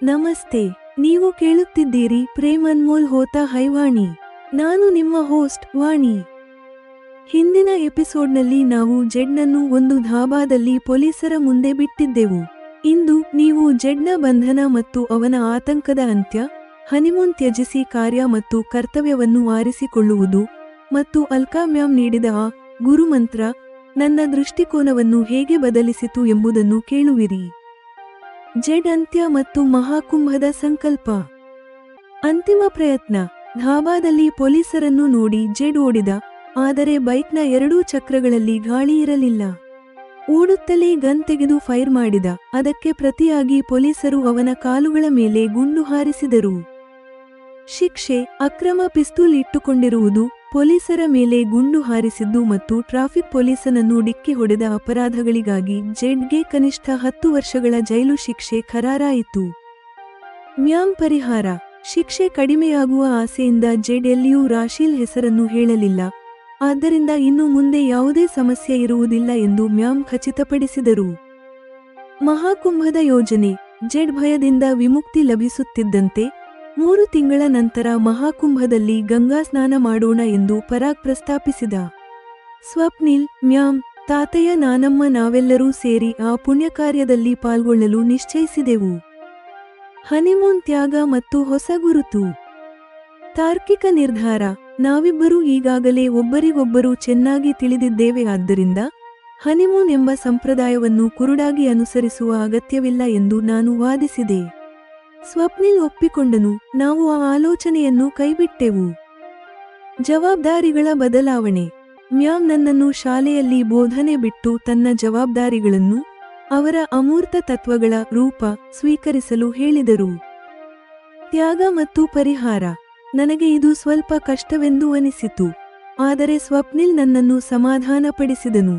ನಮಸ್ತೆ. ನೀವು ಕೇಳುತ್ತಿದ್ದೀರಿ ಪ್ರೇಮ್ ಅನ್ಮೋಲ್ ಹೋತಾ ಹೈವಾಣಿ. ನಾನು ನಿಮ್ಮ ಹೋಸ್ಟ್ ವಾಣಿ. ಹಿಂದಿನ ಎಪಿಸೋಡ್ನಲ್ಲಿ ನಾವು ಜೆಡ್ನನ್ನು ಒಂದು ಧಾಬಾದಲ್ಲಿ ಪೊಲೀಸರ ಮುಂದೆ ಬಿಟ್ಟಿದ್ದೆವು. ಇಂದು ನೀವು ಜೆಡ್ನ ಬಂಧನ ಮತ್ತು ಅವನ ಆತಂಕದ ಅಂತ್ಯ, ಹನಿಮೂನ್ ತ್ಯಜಿಸಿ ಕಾರ್ಯ ಮತ್ತು ಕರ್ತವ್ಯವನ್ನು ಆರಿಸಿಕೊಳ್ಳುವುದು, ಮತ್ತು ಅಲ್ಕಾ ಮ್ಯಾಮ್ ನೀಡಿದ ಆ ಗುರುಮಂತ್ರ ನನ್ನ ದೃಷ್ಟಿಕೋನವನ್ನು ಹೇಗೆ ಬದಲಿಸಿತು ಎಂಬುದನ್ನು ಕೇಳುವಿರಿ. ಜೆಡ್ ಅಂತ್ಯ ಮತ್ತು ಮಹಾಕುಂಭದ ಸಂಕಲ್ಪ. ಅಂತಿಮ ಪ್ರಯತ್ನ. ಧಾಬಾದಲ್ಲಿ ಪೊಲೀಸರನ್ನು ನೋಡಿ ಜೆಡ್ ಓಡಿದ, ಆದರೆ ಬೈಕ್ನ ಎರಡೂ ಚಕ್ರಗಳಲ್ಲಿ ಗಾಳಿ ಇರಲಿಲ್ಲ. ಓಡುತ್ತಲೇ ಗನ್ ತೆಗೆದು ಫೈರ್ ಮಾಡಿದ. ಅದಕ್ಕೆ ಪ್ರತಿಯಾಗಿ ಪೊಲೀಸರು ಅವನ ಕಾಲುಗಳ ಮೇಲೆ ಗುಂಡು ಹಾರಿಸಿದರು. ಶಿಕ್ಷೆ: ಅಕ್ರಮ ಪಿಸ್ತೂಲ್ ಇಟ್ಟುಕೊಂಡಿರುವುದು, ಪೊಲೀಸರ ಮೇಲೆ ಗುಂಡು ಹಾರಿಸಿದ್ದು ಮತ್ತು ಟ್ರಾಫಿಕ್ ಪೊಲೀಸನನ್ನು ಡಿಕ್ಕಿ ಹೊಡೆದ ಅಪರಾಧಗಳಿಗಾಗಿ ಜೆಡ್ಗೆ ಕನಿಷ್ಠ 10 ವರ್ಷಗಳ ಜೈಲು ಶಿಕ್ಷೆ ಖರಾರಾಯಿತು. ಮ್ಯಾಮ್ ಪರಿಹಾರ: ಶಿಕ್ಷೆ ಕಡಿಮೆಯಾಗುವ ಆಸೆಯಿಂದ ಜೆಡ್ ಎಲ್ಲಿಯೂ ರಾಶೀಲ್ ಹೆಸರನ್ನು ಹೇಳಲಿಲ್ಲ, ಆದ್ದರಿಂದ ಇನ್ನು ಮುಂದೆ ಯಾವುದೇ ಸಮಸ್ಯೆ ಇರುವುದಿಲ್ಲ ಎಂದು ಮ್ಯಾಮ್ ಖಚಿತಪಡಿಸಿದರು. ಮಹಾಕುಂಭದ ಯೋಜನೆ. ಜೆಡ್ ಭಯದಿಂದ ವಿಮುಕ್ತಿ ಲಭಿಸುತ್ತಿದ್ದಂತೆ 3 ತಿಂಗಳ ನಂತರ ಮಹಾಕುಂಭದಲ್ಲಿ ಗಂಗಾ ಸ್ನಾನ ಮಾಡೋಣ ಎಂದು ಪರಾಗ್ ಪ್ರಸ್ತಾಪಿಸಿದ. ಸ್ವಪ್ನಿಲ್, ಮ್ಯಾಮ್, ತಾತಯ್ಯ, ನಾನಮ್ಮ ನಾವೆಲ್ಲರೂ ಸೇರಿ ಆ ಪುಣ್ಯಕಾರ್ಯದಲ್ಲಿ ಪಾಲ್ಗೊಳ್ಳಲು ನಿಶ್ಚಯಿಸಿದೆವು. ಹನಿಮೂನ್ ತ್ಯಾಗ ಮತ್ತು ಹೊಸ ಗುರುತು. ತಾರ್ಕಿಕ ನಿರ್ಧಾರ: ನಾವಿಬ್ಬರೂ ಈಗಾಗಲೇ ಒಬ್ಬರಿಗೊಬ್ಬರು ಚೆನ್ನಾಗಿ ತಿಳಿದಿದ್ದೇವೆ, ಆದ್ದರಿಂದ ಹನಿಮೂನ್ ಎಂಬ ಸಂಪ್ರದಾಯವನ್ನು ಕುರುಡಾಗಿ ಅನುಸರಿಸುವ ಅಗತ್ಯವಿಲ್ಲ ಎಂದು ನಾನು ವಾದಿಸಿದೆ. ಸ್ವಪ್ನಿಲ್ ಒಪ್ಪಿಕೊಂಡನು. ನಾವು ಆ ಆಲೋಚನೆಯನ್ನು ಕೈಬಿಟ್ಟೆವು. ಜವಾಬ್ದಾರಿಗಳ ಬದಲಾವಣೆ. ಮ್ಯಾಮ್ ನನ್ನನ್ನು ಶಾಲೆಯಲ್ಲಿ ಬೋಧನೆ ಬಿಟ್ಟು ತನ್ನ ಜವಾಬ್ದಾರಿಗಳನ್ನು, ಅವರ ಅಮೂರ್ತ ತತ್ವಗಳ ರೂಪ ಸ್ವೀಕರಿಸಲು ಹೇಳಿದರು. ತ್ಯಾಗ ಮತ್ತು ಪರಿಹಾರ. ನನಗೆ ಇದು ಸ್ವಲ್ಪ ಕಷ್ಟವೆಂದು ಅನಿಸಿತು, ಆದರೆ ಸ್ವಪ್ನಿಲ್ ನನ್ನನ್ನು ಸಮಾಧಾನಪಡಿಸಿದನು.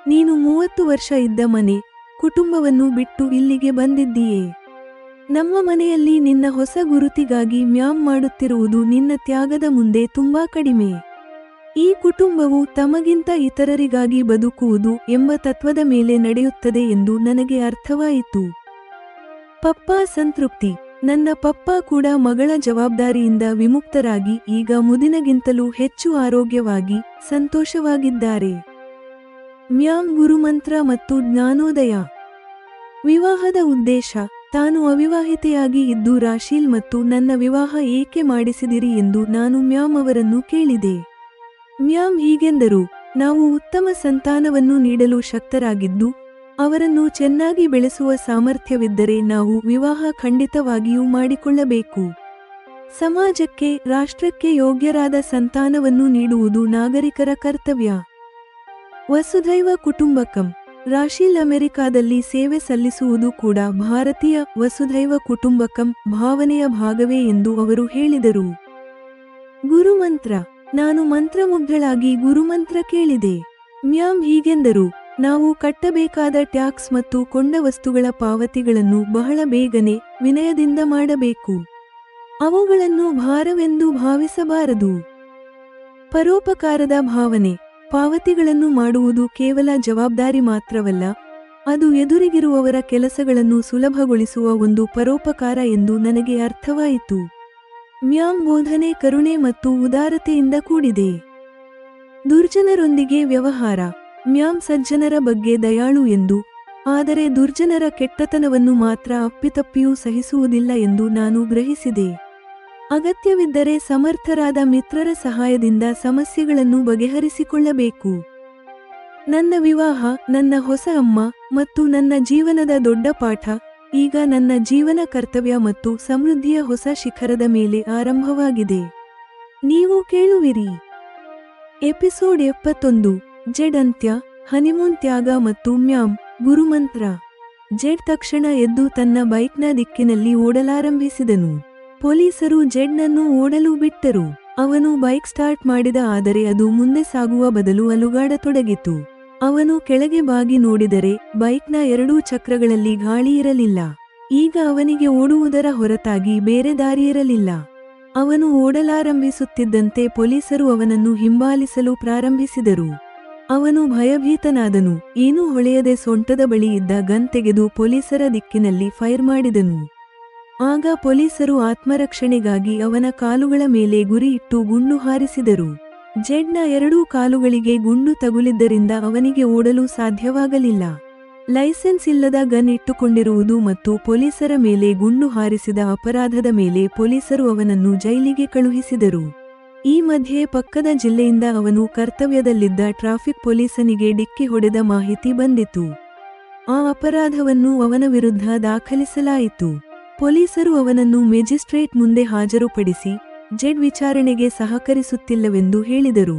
ನೀನು 30 ವರ್ಷ ಇದ್ದ ಮನೆ, ಕುಟುಂಬವನ್ನು ಬಿಟ್ಟು ಇಲ್ಲಿಗೆ ಬಂದಿದ್ದೀಯೆ. ನಮ್ಮ ಮನೆಯಲ್ಲಿ ನಿನ್ನ ಹೊಸ ಗುರುತಿಗಾಗಿ ಮ್ಯಾಮ್ ಮಾಡುತ್ತಿರುವುದು ನಿನ್ನ ತ್ಯಾಗದ ಮುಂದೆ ತುಂಬಾ ಕಡಿಮೆ. ಈ ಕುಟುಂಬವು ತಮಗಿಂತ ಇತರರಿಗಾಗಿ ಬದುಕುವುದು ಎಂಬ ತತ್ವದ ಮೇಲೆ ನಡೆಯುತ್ತದೆ ಎಂದು ನನಗೆ ಅರ್ಥವಾಯಿತು. ಪಪ್ಪಾ ಸಂತೃಪ್ತಿ. ನನ್ನ ಪಪ್ಪಾ ಕೂಡ ಮಗಳ ಜವಾಬ್ದಾರಿಯಿಂದ ವಿಮುಕ್ತರಾಗಿ ಈಗ ಮುದಿನಗಿಂತಲೂ ಹೆಚ್ಚು ಆರೋಗ್ಯವಾಗಿ, ಸಂತೋಷವಾಗಿದ್ದಾರೆ. ಮ್ಯಾಮ್ ಗುರುಮಂತ್ರ ಮತ್ತು ಜ್ಞಾನೋದಯ. ವಿವಾಹದ ಉದ್ದೇಶ. ತಾನು ಅವಿವಾಹಿತೆಯಾಗಿ ಇದ್ದು ರಾಶೀಲ್ ಮತ್ತು ನನ್ನ ವಿವಾಹ ಏಕೆ ಮಾಡಿಸಿದಿರಿ ಎಂದು ನಾನು ಮ್ಯಾಮ್ ಅವರನ್ನು ಕೇಳಿದೆ. ಮ್ಯಾಮ್ ಹೀಗೆಂದರು: ನಾವು ಉತ್ತಮ ಸಂತಾನವನ್ನು ನೀಡಲು ಶಕ್ತರಾಗಿದ್ದು, ಅವರನ್ನು ಚೆನ್ನಾಗಿ ಬೆಳೆಸುವ ಸಾಮರ್ಥ್ಯವಿದ್ದರೆ ನಾವು ವಿವಾಹ ಖಂಡಿತವಾಗಿಯೂ ಮಾಡಿಕೊಳ್ಳಬೇಕು. ಸಮಾಜಕ್ಕೆ, ರಾಷ್ಟ್ರಕ್ಕೆ ಯೋಗ್ಯರಾದ ಸಂತಾನವನ್ನು ನೀಡುವುದು ನಾಗರಿಕರ ಕರ್ತವ್ಯ. ವಸುಧೈವ ಕುಟುಂಬಕಂ. ರಾಶೀಲ್ ಅಮೆರಿಕಾದಲ್ಲಿ ಸೇವೆ ಸಲ್ಲಿಸುವುದು ಕೂಡ ಭಾರತೀಯ ವಸುಧೈವ ಕುಟುಂಬಕಂ ಭಾವನೆಯ ಭಾಗವೇ ಎಂದು ಅವರು ಹೇಳಿದರು. ಗುರುಮಂತ್ರ. ನಾನು ಮಂತ್ರಮುಗ್ಧಳಾಗಿ ಗುರುಮಂತ್ರ ಕೇಳಿದೆ. ಮ್ಯಾಮ್ ಹೀಗೆಂದರು: ನಾವು ಕಟ್ಟಬೇಕಾದ ಟ್ಯಾಕ್ಸ್ ಮತ್ತು ಕೊಂಡ ವಸ್ತುಗಳ ಪಾವತಿಗಳನ್ನು ಬಹಳ ಬೇಗನೆ, ವಿನಯದಿಂದ ಮಾಡಬೇಕು. ಅವುಗಳನ್ನು ಭಾರವೆಂದು ಭಾವಿಸಬಾರದು. ಪರೋಪಕಾರದ ಭಾವನೆ. ಪಾವತಿಗಳನ್ನು ಮಾಡುವುದು ಕೇವಲ ಜವಾಬ್ದಾರಿ ಮಾತ್ರವಲ್ಲ, ಅದು ಎದುರಿಗಿರುವವರ ಕೆಲಸಗಳನ್ನು ಸುಲಭಗೊಳಿಸುವ ಒಂದು ಪರೋಪಕಾರ ಎಂದು ನನಗೆ ಅರ್ಥವಾಯಿತು. ಮ್ಯಾಮ್ ಬೋಧನೆ ಕರುಣೆ ಮತ್ತು ಉದಾರತೆಯಿಂದ ಕೂಡಿದೆ. ದುರ್ಜನರೊಂದಿಗೆ ವ್ಯವಹಾರ. ಮ್ಯಾಮ್ ಸಜ್ಜನರ ಬಗ್ಗೆ ದಯಾಳು ಎಂದು, ಆದರೆ ದುರ್ಜನರ ಕೆಟ್ಟತನವನ್ನು ಮಾತ್ರ ಅಪ್ಪಿತಪ್ಪಿಯೂ ಸಹಿಸುವುದಿಲ್ಲ ಎಂದು ನಾನು ಗ್ರಹಿಸಿದೆ. ಅಗತ್ಯವಿದ್ದರೆ ಸಮರ್ಥರಾದ ಮಿತ್ರರ ಸಹಾಯದಿಂದ ಸಮಸ್ಯೆಗಳನ್ನು ಬಗೆಹರಿಸಿಕೊಳ್ಳಬೇಕು. ನನ್ನ ವಿವಾಹ, ನನ್ನ ಹೊಸ ಅಮ್ಮ, ಮತ್ತು ನನ್ನ ಜೀವನದ ದೊಡ್ಡ ಪಾಠ ಈಗ ನನ್ನ ಜೀವನ ಕರ್ತವ್ಯ ಮತ್ತು ಸಮೃದ್ಧಿಯ ಹೊಸ ಶಿಖರದ ಮೇಲೆ ಆರಂಭವಾಗಿದೆ. ನೀವು ಕೇಳುವಿರಿ. ಎಪಿಸೋಡ್ 71. ಜೆಡ್ ಅಂತ್ಯ, ಹನಿಮೂನ್ ತ್ಯಾಗ ಮತ್ತು ಮ್ಯಾಮ್ ಗುರುಮಂತ್ರ. ಜೆಡ್ ತಕ್ಷಣ ಎದ್ದು ತನ್ನ ಬೈಕ್ನ ದಿಕ್ಕಿನಲ್ಲಿ ಓಡಲಾರಂಭಿಸಿದನು. ಪೊಲೀಸರು ಜೆಡ್ನನ್ನು ಓಡಲು ಬಿಟ್ಟರು. ಅವನು ಬೈಕ್ ಸ್ಟಾರ್ಟ್ ಮಾಡಿದ, ಆದರೆ ಅದು ಮುಂದೆ ಸಾಗುವ ಬದಲು ಅಲುಗಾಡತೊಡಗಿತು. ಅವನು ಕೆಳಗೆ ಬಾಗಿ ನೋಡಿದರೆ ಬೈಕ್ನ ಎರಡೂ ಚಕ್ರಗಳಲ್ಲಿ ಗಾಳಿ ಇರಲಿಲ್ಲ. ಈಗ ಅವನಿಗೆ ಓಡುವುದರ ಹೊರತಾಗಿ ಬೇರೆ ದಾರಿಯಿರಲಿಲ್ಲ. ಅವನು ಓಡಲಾರಂಭಿಸುತ್ತಿದ್ದಂತೆ ಪೊಲೀಸರು ಅವನನ್ನು ಹಿಂಬಾಲಿಸಲು ಪ್ರಾರಂಭಿಸಿದರು. ಅವನು ಭಯಭೀತನಾದನು. ಏನೂ ಹೊಳೆಯದೆ ಸೊಂಟದ ಬಳಿ ಇದ್ದ ಗನ್ ತೆಗೆದು ಪೊಲೀಸರ ದಿಕ್ಕಿನಲ್ಲಿ ಫೈರ್ ಮಾಡಿದನು. ಆಗ ಪೊಲೀಸರು ಆತ್ಮರಕ್ಷಣೆಗಾಗಿ ಅವನ ಕಾಲುಗಳ ಮೇಲೆ ಗುರಿ ಇಟ್ಟು ಗುಂಡು ಹಾರಿಸಿದರು. ಜೆಡ್ನ ಎರಡೂ ಕಾಲುಗಳಿಗೆ ಗುಂಡು ತಗುಲಿದ್ದರಿಂದ ಅವನಿಗೆ ಓಡಲು ಸಾಧ್ಯವಾಗಲಿಲ್ಲ. ಲೈಸೆನ್ಸ್ ಇಲ್ಲದ ಗನ್ ಇಟ್ಟುಕೊಂಡಿರುವುದು ಮತ್ತು ಪೊಲೀಸರ ಮೇಲೆ ಗುಂಡು ಹಾರಿಸಿದ ಅಪರಾಧದ ಮೇಲೆ ಪೊಲೀಸರು ಅವನನ್ನು ಜೈಲಿಗೆ ಕಳುಹಿಸಿದರು. ಈ ಮಧ್ಯೆ ಪಕ್ಕದ ಜಿಲ್ಲೆಯಿಂದ ಅವನು ಕರ್ತವ್ಯದಲ್ಲಿದ್ದ ಟ್ರಾಫಿಕ್ ಪೊಲೀಸನಿಗೆ ಡಿಕ್ಕಿ ಹೊಡೆದ ಮಾಹಿತಿ ಬಂದಿತು. ಆ ಅಪರಾಧವನ್ನು ಅವನ ವಿರುದ್ಧ ದಾಖಲಿಸಲಾಯಿತು. ಪೊಲೀಸರು ಅವನನ್ನು ಮೆಜಿಸ್ಟ್ರೇಟ್ ಮುಂದೆ ಹಾಜರುಪಡಿಸಿ ಜೆಡ್ ವಿಚಾರಣೆಗೆ ಸಹಕರಿಸುತ್ತಿಲ್ಲವೆಂದು ಹೇಳಿದರು.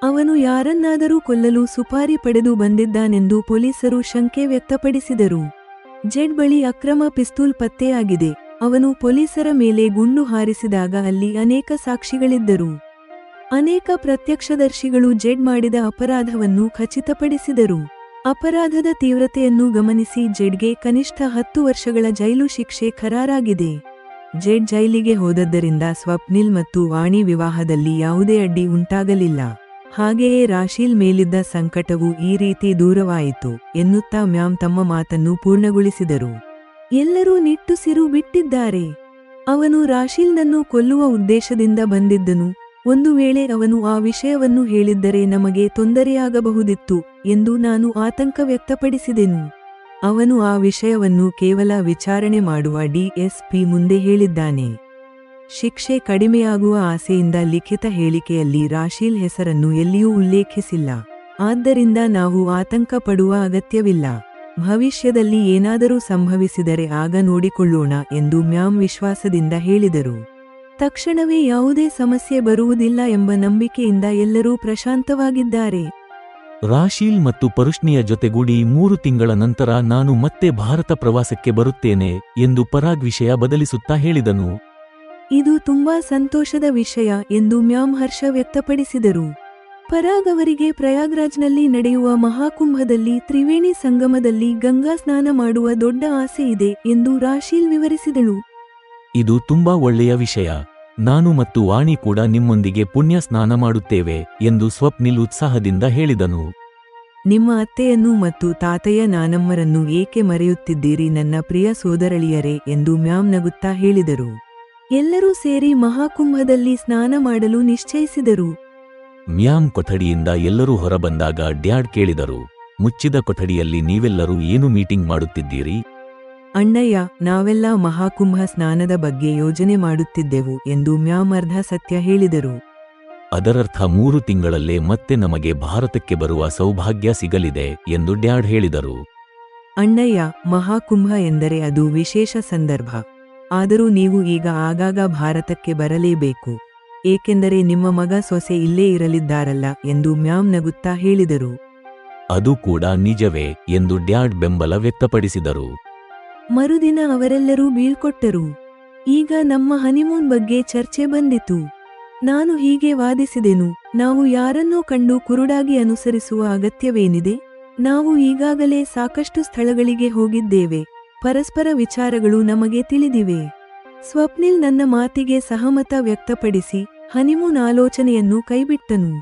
ಅವನು ಯಾರನ್ನಾದರೂ ಕೊಲ್ಲಲು ಸುಪಾರಿ ಪಡೆದು ಬಂದಿದ್ದಾನೆಂದು ಪೊಲೀಸರು ಶಂಕೆ ವ್ಯಕ್ತಪಡಿಸಿದರು. ಜೆಡ್ ಬಳಿ ಅಕ್ರಮ ಪಿಸ್ತೂಲ್ ಪತ್ತೆಯಾಗಿದೆ. ಅವನು ಪೊಲೀಸರ ಮೇಲೆ ಗುಂಡು ಹಾರಿಸಿದಾಗ ಅಲ್ಲಿ ಅನೇಕ ಸಾಕ್ಷಿಗಳಿದ್ದರು. ಅನೇಕ ಪ್ರತ್ಯಕ್ಷದರ್ಶಿಗಳು ಜೆಡ್ ಮಾಡಿದ ಅಪರಾಧವನ್ನು ಖಚಿತಪಡಿಸಿದರು. ಅಪರಾಧದ ತೀವ್ರತೆಯನ್ನು ಗಮನಿಸಿ ಜೆಡ್ಗೆ ಕನಿಷ್ಠ 10 ವರ್ಷಗಳ ಜೈಲು ಶಿಕ್ಷೆ ಖರಾರಾಗಿದೆ. ಜೆಡ್ ಜೈಲಿಗೆ ಹೋದದ್ದರಿಂದ ಸ್ವಪ್ನಿಲ್ ಮತ್ತು ವಾಣಿ ವಿವಾಹದಲ್ಲಿ ಯಾವುದೇ ಅಡ್ಡಿ ಉಂಟಾಗಲಿಲ್ಲ. ಹಾಗೆಯೇ ರಾಶೀಲ್ ಮೇಲಿದ್ದ ಸಂಕಟವು ಈ ರೀತಿ ದೂರವಾಯಿತು ಎನ್ನುತ್ತಾ ಮ್ಯಾಮ್ ತಮ್ಮ ಮಾತನ್ನು ಪೂರ್ಣಗೊಳಿಸಿದರು. ಎಲ್ಲರೂ ನಿಟ್ಟುಸಿರು ಬಿಟ್ಟಿದ್ದಾರೆ. ಅವನು ರಾಶೀಲ್ನನ್ನು ಕೊಲ್ಲುವ ಉದ್ದೇಶದಿಂದ ಬಂದಿದ್ದನು. ಒಂದು ವೇಳೆ ಅವನು ಆ ವಿಷಯವನ್ನು ಹೇಳಿದ್ದರೆ ನಮಗೆ ತೊಂದರೆಯಾಗಬಹುದಿತ್ತು ಎಂದು ನಾನು ಆತಂಕ ವ್ಯಕ್ತಪಡಿಸಿದೆನು. ಅವನು ಆ ವಿಷಯವನ್ನು ಕೇವಲ ವಿಚಾರಣೆ ಮಾಡುವ ಡಿಎಸ್ಪಿ ಮುಂದೆ ಹೇಳಿದ್ದಾನೆ. ಶಿಕ್ಷೆ ಕಡಿಮೆಯಾಗುವ ಆಸೆಯಿಂದ ಲಿಖಿತ ಹೇಳಿಕೆಯಲ್ಲಿ ರಾಶೀಲ್ ಹೆಸರನ್ನು ಎಲ್ಲಿಯೂ ಉಲ್ಲೇಖಿಸಿಲ್ಲ. ಆದ್ದರಿಂದ ನಾವು ಆತಂಕ ಪಡುವ ಅಗತ್ಯವಿಲ್ಲ. ಭವಿಷ್ಯದಲ್ಲಿ ಏನಾದರೂ ಸಂಭವಿಸಿದರೆ ಆಗ ನೋಡಿಕೊಳ್ಳೋಣ ಎಂದು ಮ್ಯಾಮ್ ವಿಶ್ವಾಸದಿಂದ ಹೇಳಿದರು. ತಕ್ಷಣವೇ ಯಾವುದೇ ಸಮಸ್ಯೆ ಬರುವುದಿಲ್ಲ ಎಂಬ ನಂಬಿಕೆಯಿಂದ ಎಲ್ಲರೂ ಪ್ರಶಾಂತವಾಗಿದ್ದಾರೆ. ರಾಶೀಲ್ ಮತ್ತು ಪರುಷ್ಣಿಯ ಜೊತೆಗೂಡಿ 3 ತಿಂಗಳ ನಂತರ ನಾನು ಮತ್ತೆ ಭಾರತ ಪ್ರವಾಸಕ್ಕೆ ಬರುತ್ತೇನೆ ಎಂದು ಪರಾಗ್ ವಿಷಯ ಬದಲಿಸುತ್ತಾ ಹೇಳಿದನು. ಇದು ತುಂಬಾ ಸಂತೋಷದ ವಿಷಯ ಎಂದು ಮ್ಯಾಮ್ ಹರ್ಷ ವ್ಯಕ್ತಪಡಿಸಿದರು. ಪರಾಗ್ ಅವರಿಗೆ ಪ್ರಯಾಗ್ರಾಜ್ನಲ್ಲಿ ನಡೆಯುವ ಮಹಾಕುಂಭದಲ್ಲಿ ತ್ರಿವೇಣಿ ಸಂಗಮದಲ್ಲಿ ಗಂಗಾ ಸ್ನಾನ ಮಾಡುವ ದೊಡ್ಡ ಆಸೆ ಇದೆ ಎಂದು ರಾಶೀಲ್ ವಿವರಿಸಿದಳು. ಇದು ತುಂಬಾ ಒಳ್ಳೆಯ ವಿಷಯ. ನಾನು ಮತ್ತು ವಾಣಿ ಕೂಡ ನಿಮ್ಮೊಂದಿಗೆ ಪುಣ್ಯ ಸ್ನಾನ ಮಾಡುತ್ತೇವೆ ಎಂದು ಸ್ವಪ್ನಿಲ್ ಉತ್ಸಾಹದಿಂದ ಹೇಳಿದನು. ನಿಮ್ಮ ಅತ್ತೆಯನ್ನು ಮತ್ತು ತಾತಯ್ಯ ನಾನಮ್ಮರನ್ನು ಏಕೆ ಮರೆಯುತ್ತಿದ್ದೀರಿ ನನ್ನ ಪ್ರಿಯ ಸೋದರಳಿಯರೇ ಎಂದು ಮ್ಯಾಮ್ ನಗುತ್ತಾ ಹೇಳಿದರು. ಎಲ್ಲರೂ ಸೇರಿ ಮಹಾಕುಂಭದಲ್ಲಿ ಸ್ನಾನ ಮಾಡಲು ನಿಶ್ಚಯಿಸಿದರು. ಮ್ಯಾಮ್ ಕೊಠಡಿಯಿಂದ ಎಲ್ಲರೂ ಹೊರಬಂದಾಗ ಡ್ಯಾಡ್ ಕೇಳಿದರು, ಮುಚ್ಚಿದ ಕೊಠಡಿಯಲ್ಲಿ ನೀವೆಲ್ಲರೂ ಏನು ಮೀಟಿಂಗ್ ಮಾಡುತ್ತಿದ್ದೀರಿ? ಅಣ್ಣಯ್ಯ, ನಾವೆಲ್ಲ ಮಹಾಕುಂಭ ಸ್ನಾನದ ಬಗ್ಗೆ ಯೋಜನೆ ಮಾಡುತ್ತಿದ್ದೆವು ಎಂದು ಮ್ಯಾಮ್ ಅರ್ಧ ಸತ್ಯ ಹೇಳಿದರು. ಅದರರ್ಥ 3 ತಿಂಗಳಲ್ಲೇ ಮತ್ತೆ ನಮಗೆ ಭಾರತಕ್ಕೆ ಬರುವ ಸೌಭಾಗ್ಯ ಸಿಗಲಿದೆ ಎಂದು ಡ್ಯಾಡ್ ಹೇಳಿದರು. ಅಣ್ಣಯ್ಯ, ಮಹಾಕುಂಭ ಎಂದರೆ ಅದು ವಿಶೇಷ ಸಂದರ್ಭ. ಆದರೂ ನೀವು ಈಗ ಆಗಾಗ ಭಾರತಕ್ಕೆ ಬರಲೇಬೇಕು, ಏಕೆಂದರೆ ನಿಮ್ಮ ಮಗ ಸೊಸೆ ಇಲ್ಲೇ ಇರಲಿದ್ದಾರಲ್ಲ ಎಂದು ಮ್ಯಾಮ್ ನಗುತ್ತಾ ಹೇಳಿದರು. ಅದು ಕೂಡ ನಿಜವೇ ಎಂದು ಡ್ಯಾಡ್ ಬೆಂಬಲ ವ್ಯಕ್ತಪಡಿಸಿದರು. ಮರುದಿನ ಅವರೆಲ್ಲರೂ ಬೀಳ್ಕೊಟ್ಟರು. ಈಗ ನಮ್ಮ ಹನಿಮೂನ್ ಬಗ್ಗೆ ಚರ್ಚೆ ಬಂದಿತು. ನಾನು ಹೀಗೆ ವಾದಿಸಿದೆನು, ನಾವು ಯಾರನ್ನೋ ಕಂಡು ಕುರುಡಾಗಿ ಅನುಸರಿಸುವ ಅಗತ್ಯವೇನಿದೆ? ನಾವು ಈಗಾಗಲೇ ಸಾಕಷ್ಟು ಸ್ಥಳಗಳಿಗೆ ಹೋಗಿದ್ದೇವೆ. ಪರಸ್ಪರ ವಿಚಾರಗಳು ನಮಗೆ ತಿಳಿದಿವೆ. ಸ್ವಪ್ನಿಲ್ ನನ್ನ ಮಾತಿಗೆ ಸಹಮತ ವ್ಯಕ್ತಪಡಿಸಿ ಹನಿಮೂನ್ ಆಲೋಚನೆಯನ್ನು ಕೈಬಿಟ್ಟನು.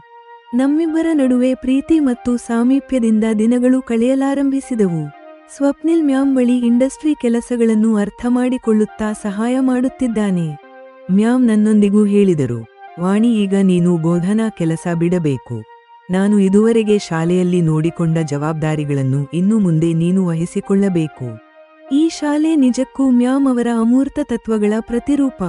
ನಮ್ಮಿಬ್ಬರ ನಡುವೆ ಪ್ರೀತಿ ಮತ್ತು ಸಾಮೀಪ್ಯದಿಂದ ದಿನಗಳು ಕಳೆಯಲಾರಂಭಿಸಿದವು. ಸ್ವಪ್ನಿಲ್ ಮ್ಯಾಮ್ ಬಳಿ ಇಂಡಸ್ಟ್ರಿ ಕೆಲಸಗಳನ್ನು ಅರ್ಥಮಾಡಿಕೊಳ್ಳುತ್ತಾ ಸಹಾಯ ಮಾಡುತ್ತಿದ್ದಾನೆ. ಮ್ಯಾಮ್ ನನ್ನೊಂದಿಗೂ ಹೇಳಿದರು, ವಾಣಿ, ಈಗ ನೀನು ಬೋಧನಾ ಕೆಲಸ ಬಿಡಬೇಕು. ನಾನು ಇದುವರೆಗೆ ಶಾಲೆಯಲ್ಲಿ ನೋಡಿಕೊಂಡ ಜವಾಬ್ದಾರಿಗಳನ್ನು ಇನ್ನು ಮುಂದೆ ನೀನು ವಹಿಸಿಕೊಳ್ಳಬೇಕು. ಈ ಶಾಲೆ ನಿಜಕ್ಕೂ ಮ್ಯಾಮ್ ಅವರ ಅಮೂರ್ತ ತತ್ವಗಳ ಪ್ರತಿರೂಪ.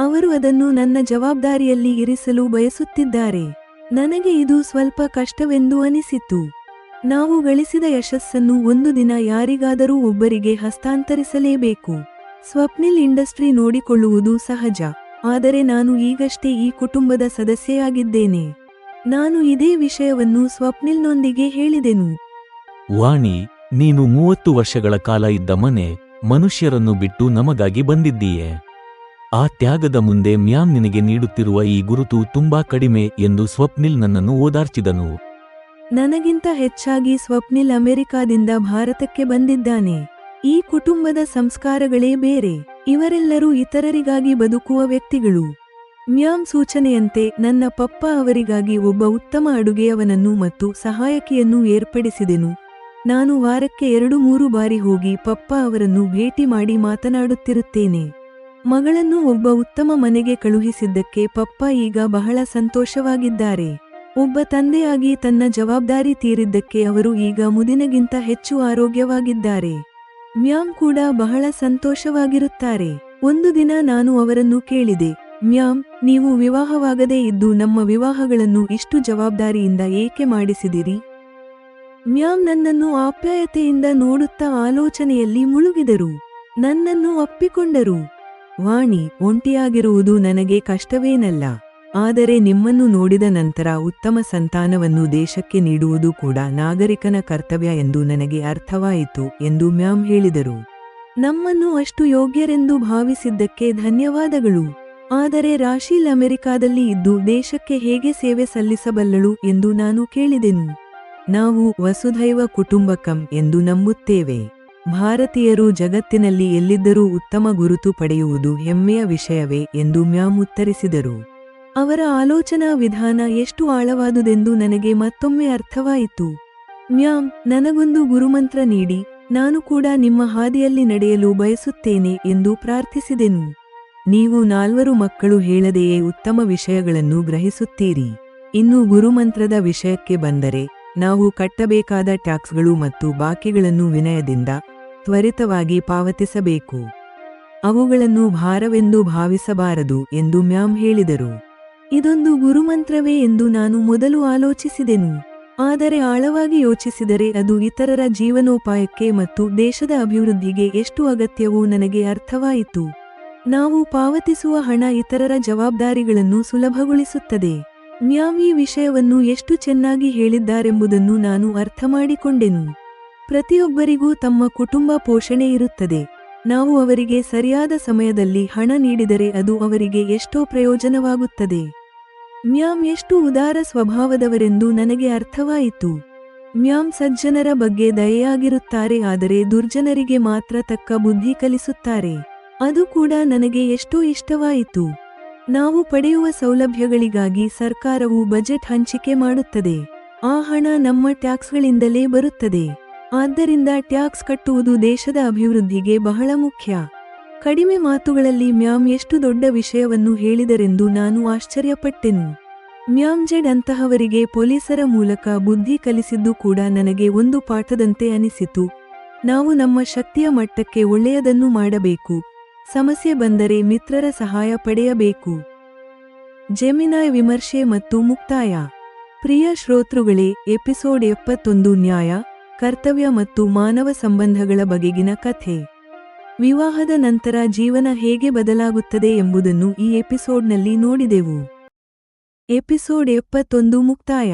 ಅವರು ಅದನ್ನು ನನ್ನ ಜವಾಬ್ದಾರಿಯಲ್ಲಿ ಇರಿಸಲು ಬಯಸುತ್ತಿದ್ದಾರೆ. ನನಗೆ ಇದು ಸ್ವಲ್ಪ ಕಷ್ಟವೆಂದು ಅನಿಸಿತು. ನಾವು ಗಳಿಸಿದ ಯಶಸ್ಸನ್ನು ಒಂದು ದಿನ ಯಾರಿಗಾದರೂ ಒಬ್ಬರಿಗೆ ಹಸ್ತಾಂತರಿಸಲೇಬೇಕು. ಸ್ವಪ್ನಿಲ್ ಇಂಡಸ್ಟ್ರಿ ನೋಡಿಕೊಳ್ಳುವುದು ಸಹಜ, ಆದರೆ ನಾನು ಈಗಷ್ಟೇ ಈ ಕುಟುಂಬದ ಸದಸ್ಯೆಯಾಗಿದ್ದೇನೆ. ನಾನು ಇದೇ ವಿಷಯವನ್ನು ಸ್ವಪ್ನಿಲ್ನೊಂದಿಗೆ ಹೇಳಿದೆನು. ವಾಣಿ, ನೀನು 30 ವರ್ಷಗಳ ಕಾಲ ಇದ್ದ ಮನೆ, ಮನುಷ್ಯರನ್ನು ಬಿಟ್ಟು ನಮಗಾಗಿ ಬಂದಿದ್ದೀಯೆ. ಆ ತ್ಯಾಗದ ಮುಂದೆ ಮ್ಯಾಮ್ ನಿನಗೆ ನೀಡುತ್ತಿರುವ ಈ ಗುರುತು ತುಂಬಾ ಕಡಿಮೆ ಎಂದು ಸ್ವಪ್ನಿಲ್ ನನ್ನನ್ನು ಓದಾರ್ಚಿದನು. ನನಗಿಂತ ಹೆಚ್ಚಾಗಿ ಸ್ವಪ್ನಿಲ್ ಅಮೆರಿಕಾದಿಂದ ಭಾರತಕ್ಕೆ ಬಂದಿದ್ದಾನೆ. ಈ ಕುಟುಂಬದ ಸಂಸ್ಕಾರಗಳೇ ಬೇರೆ. ಇವರೆಲ್ಲರೂ ಇತರರಿಗಾಗಿ ಬದುಕುವ ವ್ಯಕ್ತಿಗಳು. ಮ್ಯಾಮ್ ಸೂಚನೆಯಂತೆ ನನ್ನ ಪಪ್ಪ ಅವರಿಗಾಗಿ ಒಬ್ಬ ಉತ್ತಮ ಅಡುಗೆಯವನನ್ನು ಮತ್ತು ಸಹಾಯಕಿಯನ್ನು ಏರ್ಪಡಿಸಿದೆನು. ನಾನು ವಾರಕ್ಕೆ 2-3 ಬಾರಿ ಹೋಗಿ ಪಪ್ಪ ಅವರನ್ನು ಭೇಟಿ ಮಾಡಿ ಮಾತನಾಡುತ್ತಿರುತ್ತೇನೆ. ಮಗಳನ್ನು ಒಬ್ಬ ಉತ್ತಮ ಮನೆಗೆ ಕಳುಹಿಸಿದ್ದಕ್ಕೆ ಪಪ್ಪ ಈಗ ಬಹಳ ಸಂತೋಷವಾಗಿದ್ದಾರೆ. ಒಬ್ಬ ತಂದೆಯಾಗಿ ತನ್ನ ಜವಾಬ್ದಾರಿ ತೀರಿದ್ದಕ್ಕೆ ಅವರು ಈಗ ಮುದಿನಗಿಂತ ಹೆಚ್ಚು ಆರೋಗ್ಯವಾಗಿದ್ದಾರೆ. ಮ್ಯಾಮ್ ಕೂಡ ಬಹಳ ಸಂತೋಷವಾಗಿರುತ್ತಾರೆ. ಒಂದು ದಿನ ನಾನು ಅವರನ್ನು ಕೇಳಿದೆ, ಮ್ಯಾಮ್, ನೀವು ವಿವಾಹವಾಗದೇ ಇದ್ದು ನಮ್ಮ ವಿವಾಹಗಳನ್ನು ಇಷ್ಟು ಜವಾಬ್ದಾರಿಯಿಂದ ಏಕೆ ಮಾಡಿಸಿದಿರಿ? ಮ್ಯಾಮ್ ನನ್ನನ್ನು ಆಪ್ಯಾಯತೆಯಿಂದ ನೋಡುತ್ತಾ ಆಲೋಚನೆಯಲ್ಲಿ ಮುಳುಗಿದರು. ನನ್ನನ್ನು ಅಪ್ಪಿಕೊಂಡರು. ವಾಣಿ, ಒಂಟಿಯಾಗಿರುವುದು ನನಗೆ ಕಷ್ಟವೇನಲ್ಲ. ಆದರೆ ನಿಮ್ಮನ್ನು ನೋಡಿದ ನಂತರ ಉತ್ತಮ ಸಂತಾನವನ್ನು ದೇಶಕ್ಕೆ ನೀಡುವುದು ಕೂಡ ನಾಗರಿಕನ ಕರ್ತವ್ಯ ಎಂದು ನನಗೆ ಅರ್ಥವಾಯಿತು ಎಂದು ಮ್ಯಾಮ್ ಹೇಳಿದರು. ನಮ್ಮನ್ನು ಅಷ್ಟು ಯೋಗ್ಯರೆಂದು ಭಾವಿಸಿದ್ದಕ್ಕೆ ಧನ್ಯವಾದಗಳು. ಆದರೆ ರಾಶೀಲ್ ಅಮೆರಿಕಾದಲ್ಲಿ ಇದ್ದು ದೇಶಕ್ಕೆ ಹೇಗೆ ಸೇವೆ ಸಲ್ಲಿಸಬಲ್ಲಳು ಎಂದು ನಾನು ಕೇಳಿದೆನು. ನಾವು ವಸುಧೈವ ಕುಟುಂಬಕಂ ಎಂದು ನಂಬುತ್ತೇವೆ. ಭಾರತೀಯರು ಜಗತ್ತಿನಲ್ಲಿ ಎಲ್ಲಿದ್ದರೂ ಉತ್ತಮ ಗುರುತು ಪಡೆಯುವುದು ಹೆಮ್ಮೆಯ ವಿಷಯವೇ ಎಂದು ಮ್ಯಾಮ್ ಉತ್ತರಿಸಿದರು. ಅವರ ಆಲೋಚನಾ ವಿಧಾನ ಎಷ್ಟು ಆಳವಾದುದೆಂದು ನನಗೆ ಮತ್ತೊಮ್ಮೆ ಅರ್ಥವಾಯಿತು. ಮ್ಯಾಮ್, ನನಗೊಂದು ಗುರುಮಂತ್ರ ನೀಡಿ, ನಾನು ಕೂಡ ನಿಮ್ಮ ಹಾದಿಯಲ್ಲಿ ನಡೆಯಲು ಬಯಸುತ್ತೇನೆ ಎಂದು ಪ್ರಾರ್ಥಿಸಿದೆನು. ನೀವು 4 ಮಕ್ಕಳು ಹೇಳದೆಯೇ ಉತ್ತಮ ವಿಷಯಗಳನ್ನು ಗ್ರಹಿಸುತ್ತೀರಿ. ಇನ್ನು ಗುರುಮಂತ್ರದ ವಿಷಯಕ್ಕೆ ಬಂದರೆ, ನಾವು ಕಟ್ಟಬೇಕಾದ ಟ್ಯಾಕ್ಸ್ಗಳು ಮತ್ತು ಬಾಕಿಗಳನ್ನು ವಿನಯದಿಂದ ತ್ವರಿತವಾಗಿ ಪಾವತಿಸಬೇಕು. ಅವುಗಳನ್ನು ಭಾರವೆಂದು ಭಾವಿಸಬಾರದು ಎಂದು ಮ್ಯಾಮ್ ಹೇಳಿದರು. ಇದೊಂದು ಗುರುಮಂತ್ರವೇ ಎಂದು ನಾನು ಮೊದಲು ಆಲೋಚಿಸಿದೆನು. ಆದರೆ ಆಳವಾಗಿ ಯೋಚಿಸಿದರೆ ಅದು ಇತರರ ಜೀವನೋಪಾಯಕ್ಕೆ ಮತ್ತು ದೇಶದ ಅಭಿವೃದ್ಧಿಗೆ ಎಷ್ಟು ಅಗತ್ಯವೋ ನನಗೆ ಅರ್ಥವಾಯಿತು. ನಾವು ಪಾವತಿಸುವ ಹಣ ಇತರರ ಜವಾಬ್ದಾರಿಗಳನ್ನು ಸುಲಭಗೊಳಿಸುತ್ತದೆ. ಮ್ಯಾಮ್ ಈ ವಿಷಯವನ್ನು ಎಷ್ಟು ಚೆನ್ನಾಗಿ ಹೇಳಿದ್ದಾರೆಂಬುದನ್ನು ನಾನು ಅರ್ಥಮಾಡಿಕೊಂಡೆನು. ಪ್ರತಿಯೊಬ್ಬರಿಗೂ ತಮ್ಮ ಕುಟುಂಬ ಪೋಷಣೆ ಇರುತ್ತದೆ. ನಾವು ಅವರಿಗೆ ಸರಿಯಾದ ಸಮಯದಲ್ಲಿ ಹಣ ನೀಡಿದರೆ ಅದು ಅವರಿಗೆ ಎಷ್ಟೋ ಪ್ರಯೋಜನವಾಗುತ್ತದೆ. ಮ್ಯಾಮ್ ಎಷ್ಟು ಉದಾರ ಸ್ವಭಾವದವರೆಂದು ನನಗೆ ಅರ್ಥವಾಯಿತು. ಮ್ಯಾಮ್ ಸಜ್ಜನರ ಬಗ್ಗೆ ದಯೆಯಾಗಿರುತ್ತಾರೆ, ಆದರೆ ದುರ್ಜನರಿಗೆ ಮಾತ್ರ ತಕ್ಕ ಬುದ್ಧಿ ಕಲಿಸುತ್ತಾರೆ. ಅದು ಕೂಡ ನನಗೆ ಎಷ್ಟೋ ಇಷ್ಟವಾಯಿತು. ನಾವು ಪಡೆಯುವ ಸೌಲಭ್ಯಗಳಿಗಾಗಿ ಸರ್ಕಾರವು ಬಜೆಟ್ ಹಂಚಿಕೆ ಮಾಡುತ್ತದೆ. ಆ ಹಣ ನಮ್ಮ ಟ್ಯಾಕ್ಸ್ಗಳಿಂದಲೇ ಬರುತ್ತದೆ. ಆದ್ದರಿಂದ ಟ್ಯಾಕ್ಸ್ ಕಟ್ಟುವುದು ದೇಶದ ಅಭಿವೃದ್ಧಿಗೆ ಬಹಳ ಮುಖ್ಯ. ಕಡಿಮೆ ಮಾತುಗಳಲ್ಲಿ ಮ್ಯಾಮ್ ಎಷ್ಟು ದೊಡ್ಡ ವಿಷಯವನ್ನು ಹೇಳಿದರೆಂದು ನಾನು ಆಶ್ಚರ್ಯಪಟ್ಟೆನು. ಮ್ಯಾಮ್ ಜೆಡ್ ಅಂತಹವರಿಗೆ ಪೊಲೀಸರ ಮೂಲಕ ಬುದ್ಧಿ ಕಲಿಸಿದ್ದು ಕೂಡ ನನಗೆ ಒಂದು ಪಾಠದಂತೆ ಅನಿಸಿತು. ನಾವು ನಮ್ಮ ಶಕ್ತಿಯ ಮಟ್ಟಕ್ಕೆ ಒಳ್ಳೆಯದನ್ನು ಮಾಡಬೇಕು. ಸಮಸ್ಯೆ ಬಂದರೆ ಮಿತ್ರರ ಸಹಾಯ ಪಡೆಯಬೇಕು. ಜೆಮಿನಾಯ್ ವಿಮರ್ಶೆ ಮತ್ತು ಮುಕ್ತಾಯ. ಪ್ರಿಯ ಶ್ರೋತೃಗಳೇ, ಎಪಿಸೋಡ್ 71 ನ್ಯಾಯ, ಕರ್ತವ್ಯ ಮತ್ತು ಮಾನವ ಸಂಬಂಧಗಳ ಬಗೆಗಿನ ಕಥೆ. ವಿವಾಹದ ನಂತರ ಜೀವನ ಹೇಗೆ ಬದಲಾಗುತ್ತದೆ ಎಂಬುದನ್ನು ಈ ಎಪಿಸೋಡ್ನಲ್ಲಿ ನೋಡಿದೆವು. ಎಪಿಸೋಡ್ 71 ಮುಕ್ತಾಯ.